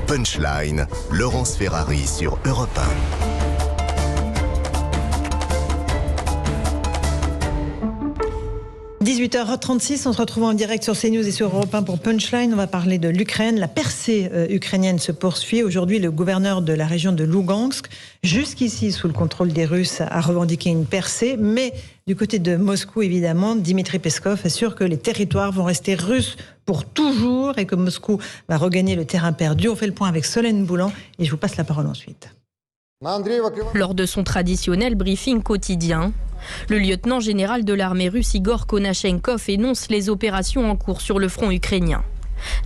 Punchline, Laurence Ferrari sur Europe 1. 18h36, on se retrouve en direct sur CNews et sur Europe 1 pour Punchline. On va parler de l'Ukraine. La percée ukrainienne se poursuit. Aujourd'hui, le gouverneur de la région de Lougansk, jusqu'ici sous le contrôle des Russes, a revendiqué une percée. Mais du côté de Moscou, évidemment, Dmitri Peskov assure que les territoires vont rester russes pour toujours et que Moscou va regagner le terrain perdu. On fait le point avec Solène Boulan et je vous passe la parole ensuite. Lors de son traditionnel briefing quotidien, le lieutenant général de l'armée russe Igor Konashenkov énonce les opérations en cours sur le front ukrainien.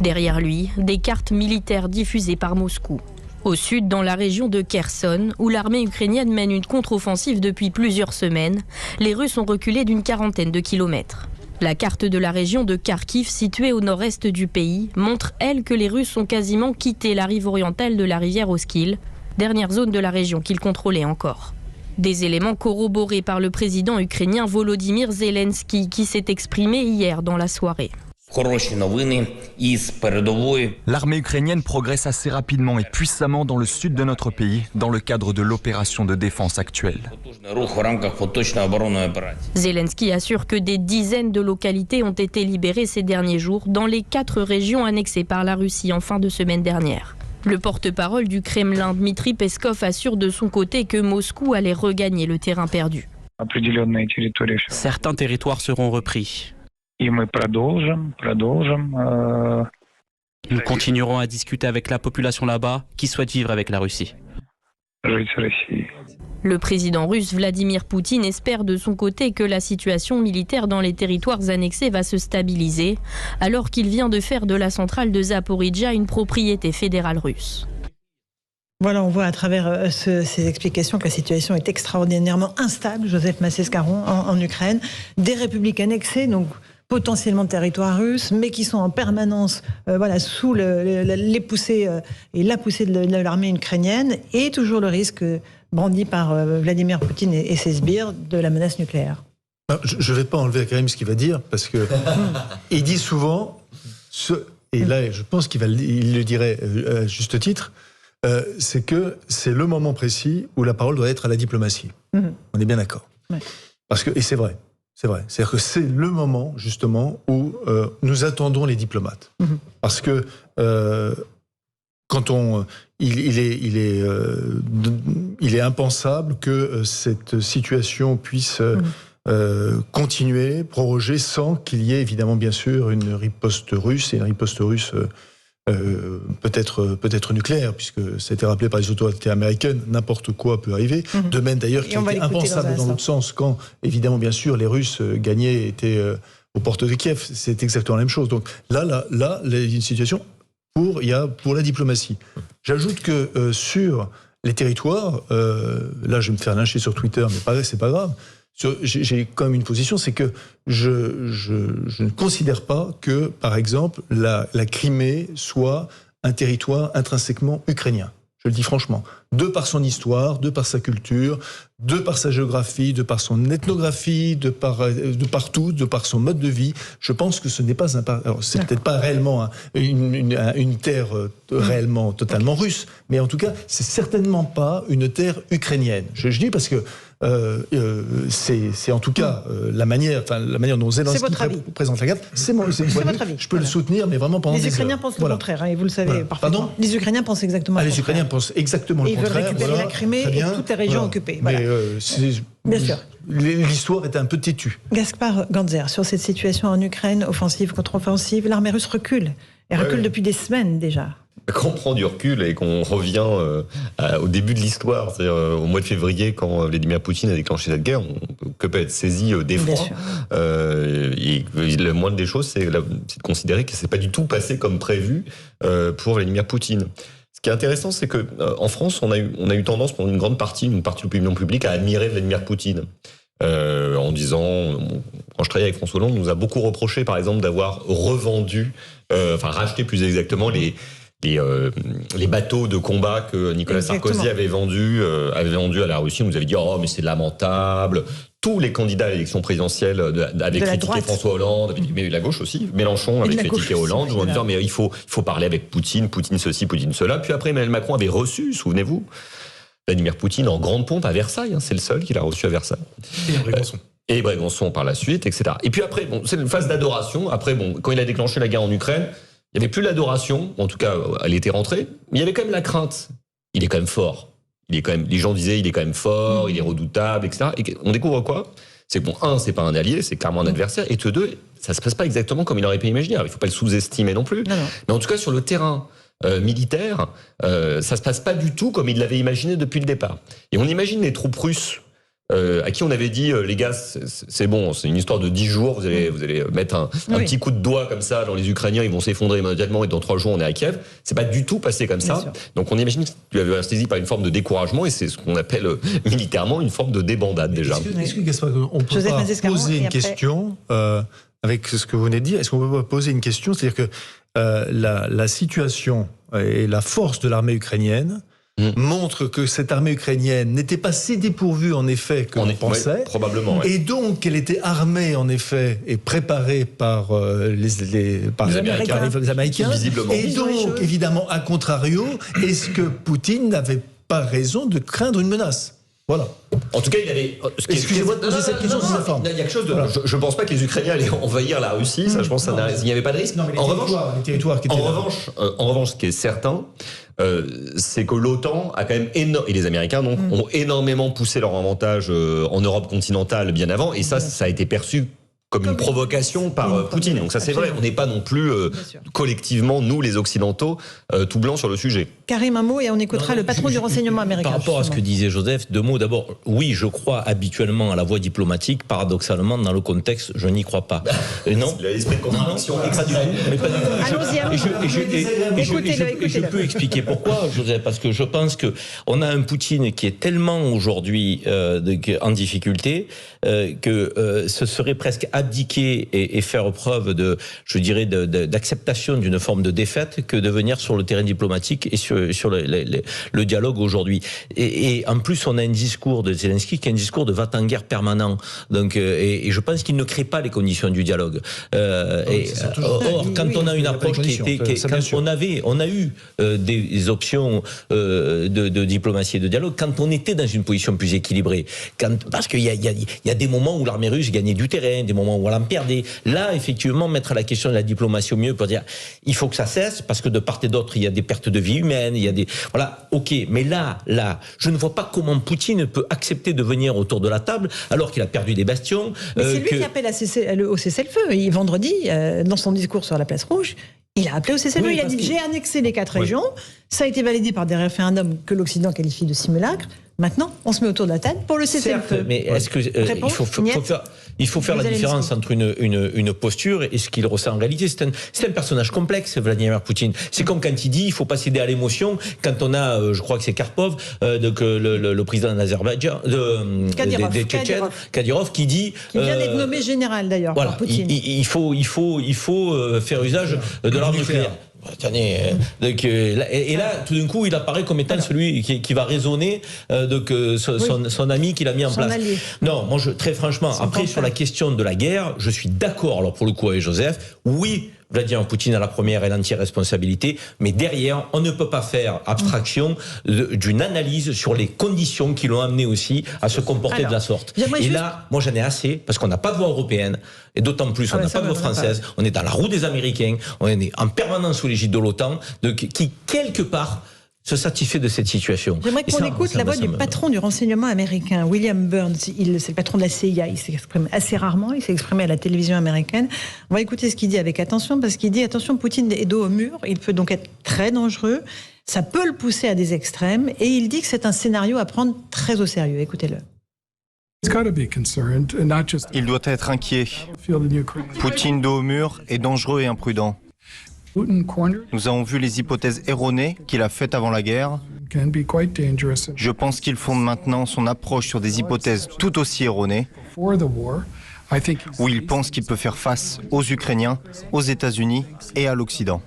Derrière lui, des cartes militaires diffusées par Moscou. Au sud, dans la région de Kherson, où l'armée ukrainienne mène une contre-offensive depuis plusieurs semaines, les Russes ont reculé d'une quarantaine de kilomètres. La carte de la région de Kharkiv, située au nord-est du pays, montre, elle, que les Russes ont quasiment quitté la rive orientale de la rivière Oskil, dernière zone de la région qu'ils contrôlaient encore. Des éléments corroborés par le président ukrainien Volodymyr Zelensky, qui s'est exprimé hier dans la soirée. L'armée ukrainienne progresse assez rapidement et puissamment dans le sud de notre pays, dans le cadre de l'opération de défense actuelle. Zelensky assure que des dizaines de localités ont été libérées ces derniers jours dans les 4 régions annexées par la Russie en fin de semaine dernière. Le porte-parole du Kremlin, Dmitri Peskov, assure de son côté que Moscou allait regagner le terrain perdu. Certains territoires seront repris. Nous continuerons à discuter avec la population là-bas qui souhaite vivre avec la Russie. Le président russe Vladimir Poutine espère de son côté que la situation militaire dans les territoires annexés va se stabiliser, alors qu'il vient de faire de la centrale de Zaporijia une propriété fédérale russe. Voilà, on voit à travers ces explications que la situation est extraordinairement instable, Joseph Massescaron, en Ukraine. Des républiques annexées, donc potentiellement territoire russe, mais qui sont en permanence sous les poussées et la poussée de l'armée ukrainienne, et toujours le risque brandi par Vladimir Poutine et ses sbires de la menace nucléaire. Je ne vais pas enlever à Karim ce qu'il va dire, parce que il dit souvent, et là je pense qu'il le dirait à juste titre, c'est que c'est le moment précis où la parole doit être à la diplomatie. On est bien d'accord. Ouais. Parce que, et c'est vrai. C'est vrai. C'est-à-dire que c'est le moment, justement, où nous attendons les diplomates. Parce que quand il est impensable que cette situation puisse continuer, proroger, sans qu'il y ait évidemment, bien sûr, une riposte russe, et une riposte russe peut-être nucléaire, puisque c'était rappelé par les autorités américaines, n'importe quoi peut arriver. De même d'ailleurs qu'il était impensable dans l'autre sens, quand évidemment bien sûr les Russes gagnaient, étaient aux portes de Kiev, c'est exactement la même chose. Donc là, il y a une situation pour la diplomatie. J'ajoute que sur les territoires, là je vais me faire lyncher sur Twitter, mais c'est pas grave. J'ai quand même une position, c'est que je ne considère pas que, par exemple, la Crimée soit un territoire intrinsèquement ukrainien. Je le dis franchement. De par son histoire, de par sa culture, de par sa géographie, de par son ethnographie, de partout, de par son mode de vie, je pense que ce n'est pas alors c'est peut-être pas réellement une terre réellement totalement russe, mais en tout cas, c'est certainement pas une terre ukrainienne. Je dis parce que c'est en tout cas la manière dont Zelensky présente la carte. C'est votre avis. Je peux le soutenir, mais vraiment pendant des heures. Les Ukrainiens pensent le contraire, et vous le savez parfaitement. Pardon ? Les Ukrainiens pensent exactement le contraire. Les Ukrainiens pensent exactement le contraire. Ils veulent récupérer la Crimée et toutes les régions occupées. Voilà. Bien sûr. L'histoire est un peu têtue. Gaspard Ganzer, sur cette situation en Ukraine, offensive contre offensive, l'armée russe recule. Elle recule depuis des semaines déjà. Quand on prend du recul et qu'on revient au début de l'histoire, c'est-à-dire au mois de février, quand Vladimir Poutine a déclancé cette guerre, on peut être saisi d'effroi. Et le moindre des choses, c'est de considérer que c'est pas du tout passé comme prévu pour Vladimir Poutine. Ce qui est intéressant, c'est que en France, on a eu tendance pendant une partie de l'opinion publique à admirer Vladimir Poutine. En disant, quand je travaillais avec François Hollande, on nous a beaucoup reproché, par exemple, d'avoir racheté plus exactement les bateaux de combat que Nicolas Sarkozy avait vendus à la Russie. On nous avait dit, oh, mais c'est lamentable, tous les candidats à l'élection présidentielle avaient critiqué François Hollande, mais la gauche aussi, Mélenchon avait critiqué Hollande, en disant mais il faut parler avec Poutine ceci, Poutine cela. Puis après, Emmanuel Macron avait reçu, souvenez-vous, Vladimir Poutine en grande pompe à Versailles, c'est le seul qu'il a reçu à Versailles. Et Brégançon par la suite, etc. Et puis après, c'est une phase d'adoration. Après, quand il a déclenché la guerre en Ukraine, il n'y avait plus l'adoration, en tout cas, elle était rentrée, mais il y avait quand même la crainte. Il est quand même fort. Les gens disaient, il est quand même fort, il est redoutable, etc. Et on découvre quoi? C'est que c'est pas un allié, c'est clairement un adversaire. Et deux, ça se passe pas exactement comme il aurait pu imaginer. Alors, il faut pas le sous-estimer non plus. Non. Mais en tout cas, sur le terrain militaire, ça se passe pas du tout comme il l'avait imaginé depuis le départ. Et on imagine les troupes russes à qui on avait dit les gars, c'est bon, c'est une histoire de 10 jours, vous allez mettre un petit coup de doigt comme ça dans les Ukrainiens, ils vont s'effondrer immédiatement et dans 3 jours on est à Kiev. C'est pas du tout passé comme ça. Donc on imagine qu'il avait été saisi par une forme de découragement et c'est ce qu'on appelle militairement une forme de débandade déjà. Est-ce que Gaspard, on peut pas poser une question avec ce que vous venez de dire? Est-ce qu'on peut pas poser une question? C'est-à-dire que la situation et la force de l'armée ukrainienne montre que cette armée ukrainienne n'était pas si dépourvue en effet que l'on pensait. Ouais, probablement. Et donc qu'elle était armée en effet et préparée par les Américains. Visiblement. Et donc évidemment, à contrario, est-ce que Poutine n'avait pas raison de craindre une menace? Voilà. En tout cas, il avait. Excusez-moi de poser cette question sous sa forme. Il y a quelque chose de. Voilà. Je ne pense pas que les Ukrainiens allaient envahir la Russie. Ça, je pense qu'il n'y avait pas de risque. Non, mais en revanche, ce qui est certain, c'est que l'OTAN a quand même et les Américains donc ont énormément poussé leur avantage en Europe continentale bien avant. Et ça a été perçu comme une provocation par Poutine. Donc ça, c'est vrai. On n'est pas non plus collectivement, nous, les Occidentaux, tout blancs sur le sujet. Karim, un mot et on écoutera le patron du renseignement américain. Par rapport à ce que disait Joseph, 2 mots. D'abord, oui, je crois habituellement à la voie diplomatique. Paradoxalement, dans le contexte, je n'y crois pas. Non. Il a l'esprit de contradiction. Allons-y. Et je peux expliquer pourquoi, Joseph, parce que je pense que on a un Poutine qui est tellement aujourd'hui en difficulté que ce serait presque abdiquer et faire preuve d'acceptation d'une forme de défaite que de venir sur le terrain diplomatique et sur le dialogue aujourd'hui. Et en plus, on a un discours de Zelensky qui est un discours de va-t-en-guerre permanent. Donc, et je pense qu'il ne crée pas les conditions du dialogue. Or, quand on a une approche on a eu des options de diplomatie et de dialogue quand on était dans une position plus équilibrée. Parce qu'il y a des moments où l'armée russe gagnait du terrain, des moments où elle en perdait. Là, effectivement, mettre la question de la diplomatie au mieux pour dire il faut que ça cesse parce que de part et d'autre, il y a des pertes de vie humaines, il y a des... Voilà, ok. Mais là, je ne vois pas comment Poutine peut accepter de venir autour de la table alors qu'il a perdu des bastions. Mais c'est lui qui appelle au cessez-le-feu. Vendredi, dans son discours sur la place Rouge, il a appelé au cessez-le-feu. Il a dit j'ai annexé les 4 régions. Ça a été validé par des référendums que l'Occident qualifie de simulacre. Maintenant, on se met autour de la table pour le cessez-le-feu. Mais est-ce que il faut faire la différence entre une posture et ce qu'il ressent en réalité? C'est un personnage complexe, Vladimir Poutine. C'est comme quand il dit il faut pas céder à l'émotion. Quand on a, je crois que c'est Karpov, le président d'Azerbaïdjan, des Tchétchènes, Kadyrov, qui dit qui vient d'être nommé général d'ailleurs par Poutine. Il faut faire usage de l'arme nucléaire. Attendez, et là, tout d'un coup, il apparaît comme étant celui qui va raisonner son ami qu'il a mis en place. Allié. Non, moi, très franchement, après, sur la question de la guerre, je suis d'accord, alors pour le coup, avec Joseph, oui, Vladimir Poutine a la première et l'entière responsabilité, mais derrière, on ne peut pas faire abstraction d'une analyse sur les conditions qui l'ont amené aussi à se comporter de la sorte. Et là, moi j'en ai assez, parce qu'on n'a pas de voix européenne, et d'autant plus, on n'a pas de voix française, on est dans la roue des Américains, on est en permanence sous l'égide de l'OTAN, qui, quelque part, se satisfait de cette situation. J'aimerais qu'on écoute la voix du patron du renseignement américain, William Burns. C'est le patron de la CIA. Il s'exprime assez rarement. Il s'est exprimé à la télévision américaine. On va écouter ce qu'il dit avec attention, parce qu'il dit attention, Poutine est dos au mur. Il peut donc être très dangereux. Ça peut le pousser à des extrêmes. Et il dit que c'est un scénario à prendre très au sérieux. Écoutez-le. Il doit être inquiet. Poutine dos au mur est dangereux et imprudent. Nous avons vu les hypothèses erronées qu'il a faites avant la guerre. Je pense qu'il fonde maintenant son approche sur des hypothèses tout aussi erronées, où il pense qu'il peut faire face aux Ukrainiens, aux États-Unis et à l'Occident.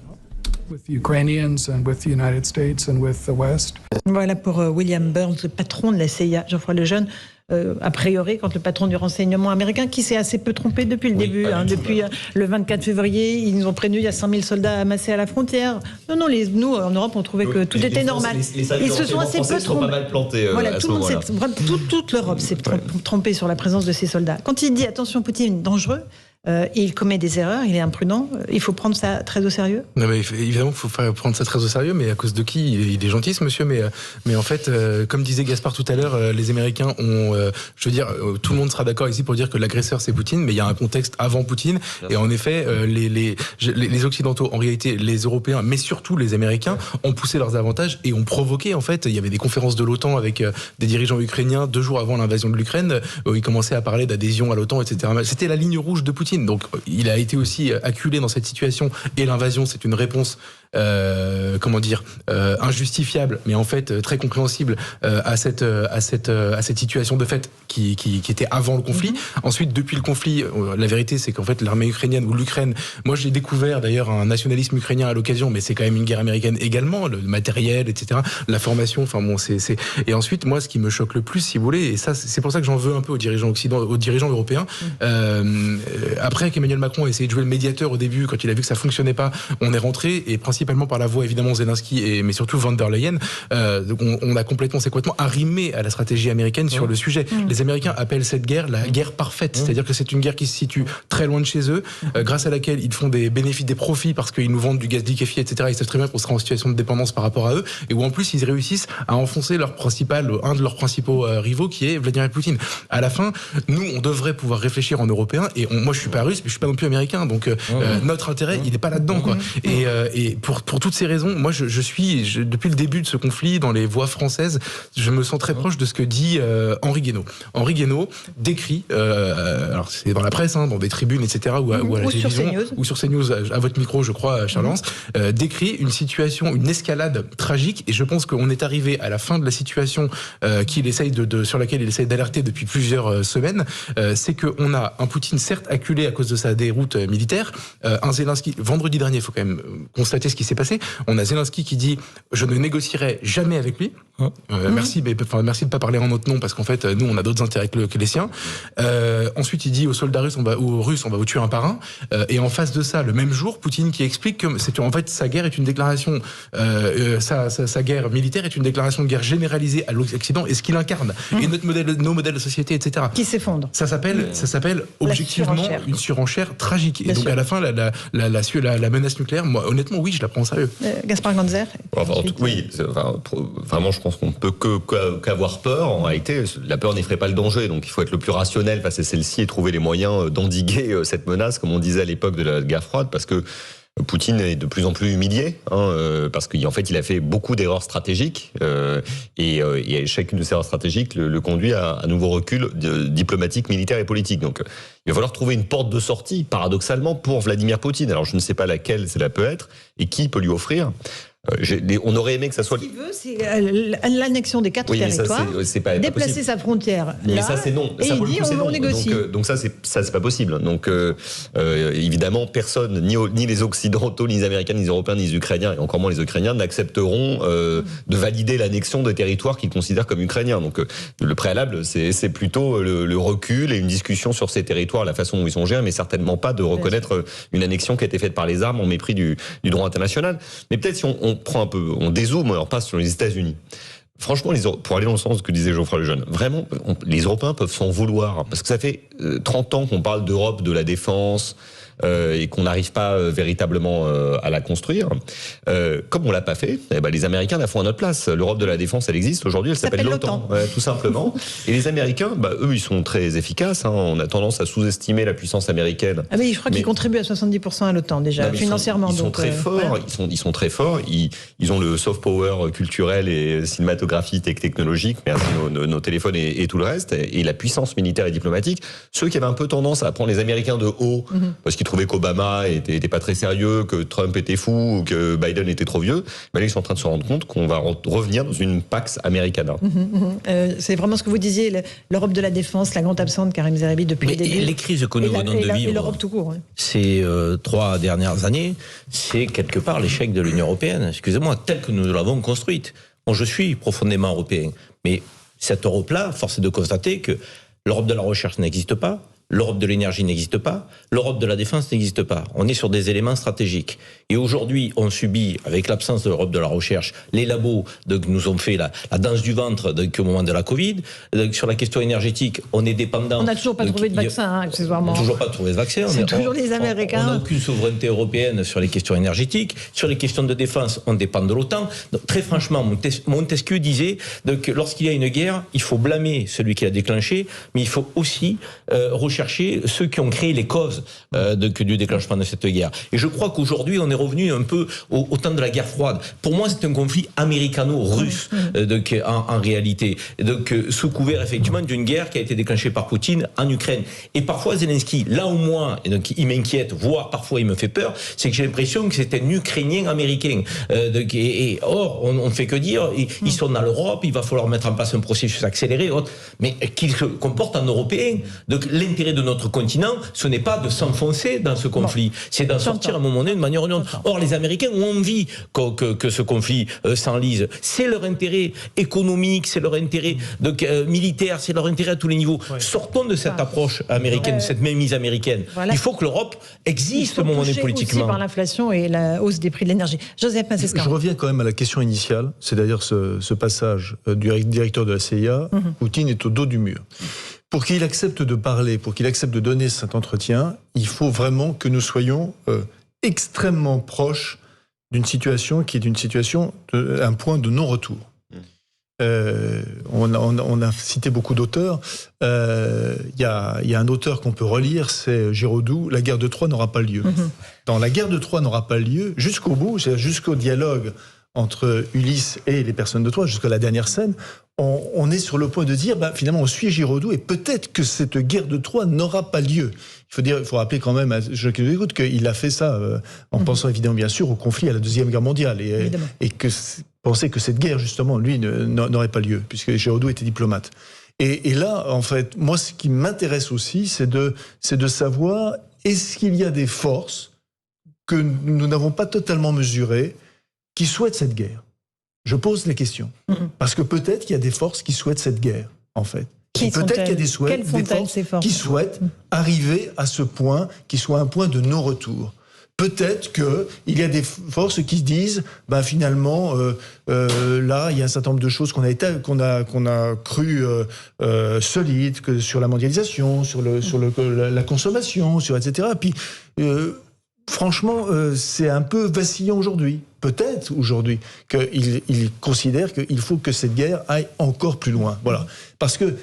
Voilà pour William Burns, le patron de la CIA, Geoffroy Lejeune. a priori, quand le patron du renseignement américain, qui s'est assez peu trompé depuis le début, depuis le 24 février, ils nous ont prévenu, il y a 100 000 soldats amassés à la frontière. Non, nous, en Europe, on trouvait que tout était normal. Ils se sont assez peu trompés. Pas mal plantés à ce moment-là. Toute l'Europe s'est trompée sur la présence de ces soldats. Quand il dit, attention, Poutine, dangereux, et il commet des erreurs, il est imprudent, il faut prendre ça très au sérieux. Non, mais évidemment qu'il faut prendre ça très au sérieux, mais à cause de qui? Il est gentil ce monsieur, mais en fait, comme disait Gaspard tout à l'heure, les Américains ont, je veux dire, tout le monde sera d'accord ici pour dire que l'agresseur c'est Poutine, mais il y a un contexte avant Poutine, et en effet, les Occidentaux, en réalité, les Européens, mais surtout les Américains, ont poussé leurs avantages et ont provoqué, en fait, il y avait des conférences de l'OTAN avec des dirigeants ukrainiens 2 jours avant l'invasion de l'Ukraine, où ils commençaient à parler d'adhésion à l'OTAN, etc. C'était la ligne rouge de Poutine. Donc il a été aussi acculé dans cette situation, et l'invasion c'est une réponse injustifiable, mais en fait très compréhensible à cette situation de fait qui était avant le conflit. Ensuite, depuis le conflit, la vérité c'est qu'en fait l'armée ukrainienne ou l'Ukraine, moi j'ai découvert d'ailleurs un nationalisme ukrainien à l'occasion, mais c'est quand même une guerre américaine également, le matériel, etc., la formation, enfin bon, c'est... Et ensuite, moi ce qui me choque le plus, si vous voulez, et ça c'est pour ça que j'en veux un peu aux dirigeants occidentaux, aux dirigeants européens, après qu'Emmanuel Macron a essayé de jouer le médiateur au début, quand il a vu que ça fonctionnait pas, on est rentré, et principalement par la voix évidemment Zelensky, mais surtout von der Leyen, donc on a complètement arrimé à la stratégie américaine sur le sujet. Les Américains appellent cette guerre la guerre parfaite, c'est-à-dire que c'est une guerre qui se situe très loin de chez eux, grâce à laquelle ils font des bénéfices, des profits, parce qu'ils nous vendent du gaz liquéfié, etc. Ils savent très bien qu'on sera en situation de dépendance par rapport à eux, et où en plus ils réussissent à enfoncer un de leurs principaux rivaux, qui est Vladimir Poutine. À la fin, nous on devrait pouvoir réfléchir en Européens, et moi je suis pas russe, mais je suis pas non plus américain, donc notre intérêt il est pas là-dedans, quoi. Et pour toutes ces raisons, moi je suis depuis le début de ce conflit, dans les voix françaises, je me sens très proche de ce que dit Henri Guénaud. Henri Guénaud décrit, alors c'est dans la presse, dans des tribunes, etc., ou à la télévision, ou sur CNews, à votre micro, je crois, Charles-Lance, décrit une situation, une escalade tragique, et je pense qu'on est arrivé à la fin de la situation sur laquelle il essaye d'alerter depuis plusieurs semaines. C'est qu'on a un Poutine certes acculé à cause de sa déroute militaire, un Zelensky, vendredi dernier, il faut quand même constater ce qui s'est passé, on a Zelensky qui dit « je ne négocierai jamais avec lui ». Merci de ne pas parler en notre nom, parce qu'en fait, nous, on a d'autres intérêts que les siens. Ensuite, il dit aux soldats russes, aux Russes, on va vous tuer un par un. Et en face de ça, le même jour, Poutine qui explique que en fait, sa guerre est une déclaration, sa guerre militaire est une déclaration de guerre généralisée à l'Occident, et ce qu'il incarne, et nos modèles de société, etc. Qui s'effondrent. Ça s'appelle objectivement une surenchère tragique. Et donc, à la fin, la menace nucléaire, moi, honnêtement, oui, je la prends au sérieux. Gaspard Ganzer. Vraiment, je pense qu'on ne peut qu'avoir peur. En réalité, la peur n'effraie pas le danger, donc il faut être le plus rationnel face à celle-ci et trouver les moyens d'endiguer cette menace, comme on disait à l'époque de la guerre froide, parce que Poutine est de plus en plus humilié, parce qu'en fait, il a fait beaucoup d'erreurs stratégiques, et chacune de ces erreurs stratégiques le conduit à un nouveau recul diplomatique, militaire et politique. Donc, il va falloir trouver une porte de sortie, paradoxalement, pour Vladimir Poutine. Alors, je ne sais pas laquelle cela peut être, et qui peut lui offrir. On aurait aimé que ça soit... Ce qu'il veut, c'est l'annexion des 4 territoires, déplacer sa frontière là, mais ça, c'est non. Et ça, il dit on négocie. Donc ça, c'est pas possible. Donc évidemment, personne, ni les Occidentaux, ni les Américains, ni les Européens, ni les Ukrainiens, et encore moins les Ukrainiens, n'accepteront de valider l'annexion des territoires qu'ils considèrent comme ukrainiens. Donc le préalable, c'est plutôt le recul et une discussion sur ces territoires, la façon dont ils sont gérés, mais certainement pas de reconnaître une annexion qui a été faite par les armes en mépris du droit international. Mais peut-être si on dézoome, on passe sur les États-Unis. Franchement, pour aller dans le sens de ce que disait Geoffroy Lejeune, vraiment, les Européens peuvent s'en vouloir, parce que ça fait 30 ans qu'on parle d'Europe, de la défense, et qu'on n'arrive pas véritablement à la construire. Comme on l'a pas fait, les Américains la font à notre place. L'Europe de la défense, elle existe aujourd'hui, elle s'appelle l'OTAN, tout simplement. Et les Américains, eux, ils sont très efficaces. On a tendance à sous-estimer la puissance américaine. Ah mais je crois qu'ils contribuent à 70% à l'OTAN déjà, financièrement. Ils sont très forts. Ils sont très forts. Ils ont le soft power culturel et cinématographique et technologique, mais nos téléphones et tout le reste, et la puissance militaire et diplomatique. Ceux qui avaient un peu tendance à prendre les Américains de haut, parce qu'ils trouvaient qu'Obama était pas très sérieux, que Trump était fou, ou que Biden était trop vieux, là, ils sont en train de se rendre compte qu'on va revenir dans une Pax Americana. C'est vraiment ce que vous disiez, l'Europe de la défense, la grande absente, Karim Zeribi, depuis le début. Les crises que nous venons de vivre, et l'Europe tout court, ces 3 dernières années, c'est quelque part l'échec de l'Union européenne, excusez-moi, telle que nous l'avons construite. Bon, je suis profondément européen, mais cette Europe-là, force est de constater que l'Europe de la recherche n'existe pas, l'Europe de l'énergie n'existe pas, l'Europe de la défense n'existe pas. On est sur des éléments stratégiques. Et aujourd'hui, on subit, avec l'absence de l'Europe de la recherche, les labos nous ont fait la danse du ventre au moment de la Covid. Sur la question énergétique, on est dépendant... On n'a toujours pas trouvé de vaccin, accessoirement. Toujours pas trouvé de vaccin. C'est toujours les Américains. On n'a aucune souveraineté européenne sur les questions énergétiques. Sur les questions de défense, on dépend de l'OTAN. Donc, très franchement, Montesquieu disait que lorsqu'il y a une guerre, il faut blâmer celui qui l'a déclenchée, mais il faut aussi rechercher ceux qui ont créé les causes du déclenchement de cette guerre. Et je crois qu'aujourd'hui, on est revenu un peu au temps de la guerre froide. Pour moi, c'est un conflit américano-russe en réalité. Donc, sous couvert effectivement d'une guerre qui a été déclenchée par Poutine en Ukraine. Et parfois, Zelensky, là au moins, et donc il m'inquiète, voire parfois il me fait peur, c'est que j'ai l'impression que c'est un Ukrainien américain. Or, on ne fait que dire, ils sont dans l'Europe, il va falloir mettre en place un processus accéléré, mais qu'ils se comportent en Européens. Donc, l'intérêt de notre continent, ce n'est pas de s'enfoncer dans ce conflit, c'est d'en sortir à un moment donné de manière ou d'une autre. Or, les Américains ont envie que ce conflit s'enlise. C'est leur intérêt économique, c'est leur intérêt militaire, c'est leur intérêt à tous les niveaux. Sortons de cette approche américaine, de cette mainmise américaine. Voilà. Il faut que l'Europe existe à un moment donné politiquement. Aussi par l'inflation et la hausse des prix de l'énergie. Joseph Massescaron. Je reviens quand même à la question initiale, c'est-à-dire ce passage du directeur de la CIA. Poutine est au dos du mur. Pour qu'il accepte de parler, pour qu'il accepte de donner cet entretien, il faut vraiment que nous soyons extrêmement proches d'une situation qui est une situation, un point de non-retour. On a cité beaucoup d'auteurs. Il y a un auteur qu'on peut relire, c'est Giraudoux. La guerre de Troie n'aura pas lieu. Dans la guerre de Troie n'aura pas lieu jusqu'au bout, c'est-à-dire jusqu'au dialogue entre Ulysse et les personnes de Troie, jusqu'à la dernière scène. On est sur le point de dire, finalement, on suit Giraudoux et peut-être que cette guerre de Troie n'aura pas lieu. Il faut rappeler quand même à ceux qui nous écoutent qu'il a fait ça en pensant évidemment bien sûr au conflit à la Deuxième Guerre mondiale et que penser que cette guerre justement lui n'aurait pas lieu puisque Giraudoux était diplomate. Et là, en fait, moi, ce qui m'intéresse aussi, c'est de savoir est-ce qu'il y a des forces que nous n'avons pas totalement mesurées qui souhaitent cette guerre. Je pose la question. Parce que peut-être qu'il y a des forces qui souhaitent cette guerre, en fait. Peut-être qu'il y a des forces qui souhaitent arriver à ce point, qui soit un point de non-retour. Peut-être qu'il y a des forces qui disent, finalement, là, il y a un certain nombre de choses qu'on a cru solides, que sur la mondialisation, sur la consommation, etc. Puis, franchement, c'est un peu vacillant aujourd'hui. Peut-être aujourd'hui qu'il considère qu'il faut que cette guerre aille encore plus loin. Voilà. Parce que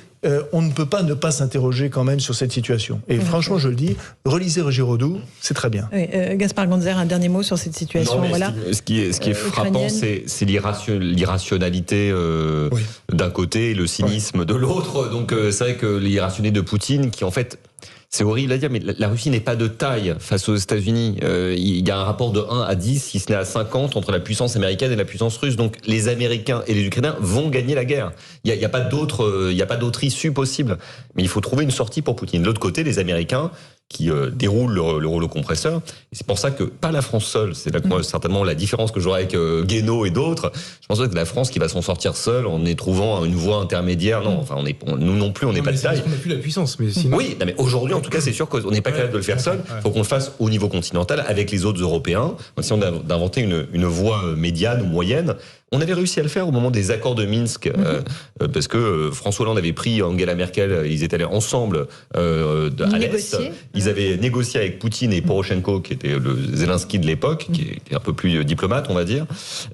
on ne peut pas ne pas s'interroger quand même sur cette situation. Et franchement, je le dis, relisez Giraudoux, c'est très bien. Oui, Gaspard Gonzer, un dernier mot sur cette situation. Non, voilà. Ce qui est frappant, c'est l'irrationalité d'un côté et le cynisme de l'autre. Donc c'est vrai que l'irrationalité de Poutine, qui en fait... C'est horrible à dire, mais la Russie n'est pas de taille face aux États-Unis. Il y a un rapport de 1 à 10, si ce n'est à 50, entre la puissance américaine et la puissance russe. Donc les Américains et les Ukrainiens vont gagner la guerre. Il n'y a pas d'autre issue possible. Mais il faut trouver une sortie pour Poutine. De l'autre côté, les Américains qui déroulent le rouleau compresseur. Et c'est pour ça que, pas la France seule, c'est certainement la différence que j'aurai avec Guénaud et d'autres. Je pense que la France qui va s'en sortir seule en y trouvant une voie intermédiaire. Non, enfin, nous non plus, on n'est pas de taille. Parce qu'on n'a plus la puissance, mais sinon... Oui, mais aujourd'hui, en tout cas, c'est sûr qu'on n'est pas capable de le faire seul. Il faut qu'on le fasse au niveau continental avec les autres Européens. Si on a d'inventer une voie médiane ou moyenne. On avait réussi à le faire au moment des accords de Minsk, parce que François Hollande avait pris Angela Merkel, ils étaient allés ensemble à l'Est. Ils avaient négocié avec Poutine et Poroshenko, qui était le Zelensky de l'époque, qui était un peu plus diplomate, on va dire.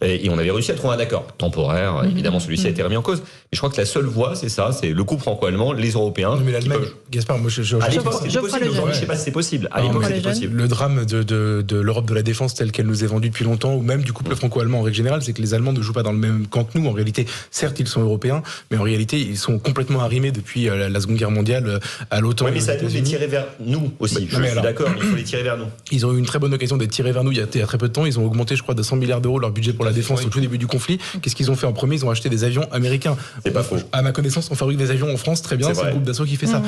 Et on avait réussi à trouver un accord temporaire. Évidemment, celui-ci a été remis en cause. Mais je crois que la seule voie, c'est ça, c'est le couple franco-allemand, les Européens. Non, mais l'Allemagne, Gaspard, moi à l'époque, c'était possible. Aujourd'hui, je ne sais pas si c'est possible. À l'époque, c'était possible. Le drame de l'Europe de la défense telle qu'elle nous est vendue depuis longtemps, ou même du couple franco-allemand en règle générale, c'est que les Allemands ne jouent pas dans le même camp que nous. En réalité, certes, ils sont européens, mais en réalité, ils sont complètement arrimés depuis la Seconde Guerre mondiale à l'OTAN. Oui, mais ça a nous les tirer vers nous aussi. Je suis d'accord, il faut les tirer vers nous. Ils ont eu une très bonne occasion d'être tirés vers nous il y a très peu de temps. Ils ont augmenté, je crois, de 100 milliards d'euros leur budget pour la défense au tout début du conflit. Qu'est-ce qu'ils ont fait en premier? Ils ont acheté des avions américains. C'est pas faux. À ma connaissance, on fabrique des avions en France, très bien. C'est le groupe d'assaut qui fait ça.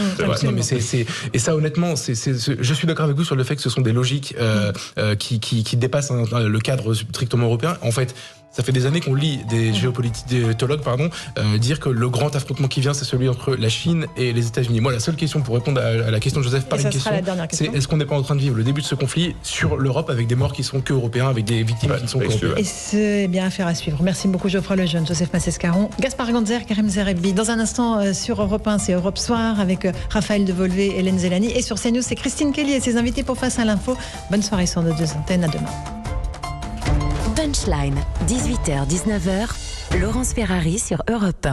Non, mais et ça, honnêtement, je suis d'accord avec vous sur le fait que ce sont des logiques qui dépassent le cadre strictement européen. En fait, Ça fait des années qu'on lit des géopolitologues dire que le grand affrontement qui vient, c'est celui entre la Chine et les États-Unis. Moi, la seule question pour répondre à la question de Joseph par une question, c'est est-ce qu'on n'est pas en train de vivre le début de ce conflit sur l'Europe avec des morts qui sont que européens, avec des victimes qui ne sont que européennes. Et c'est bien affaire à suivre. Merci beaucoup Geoffroy Lejeune, Joseph Massescaron, Gaspard Ganzer, Karim Zerebi. Dans un instant sur Europe 1, c'est Europe Soir avec Raphaël Devolvé, Hélène Zélani. Et sur CNews, c'est Christine Kelly et ses invités pour Face à l'info. Bonne soirée sur nos 2 antennes. À demain. Punchline, 18h-19h, Laurence Ferrari sur Europe 1.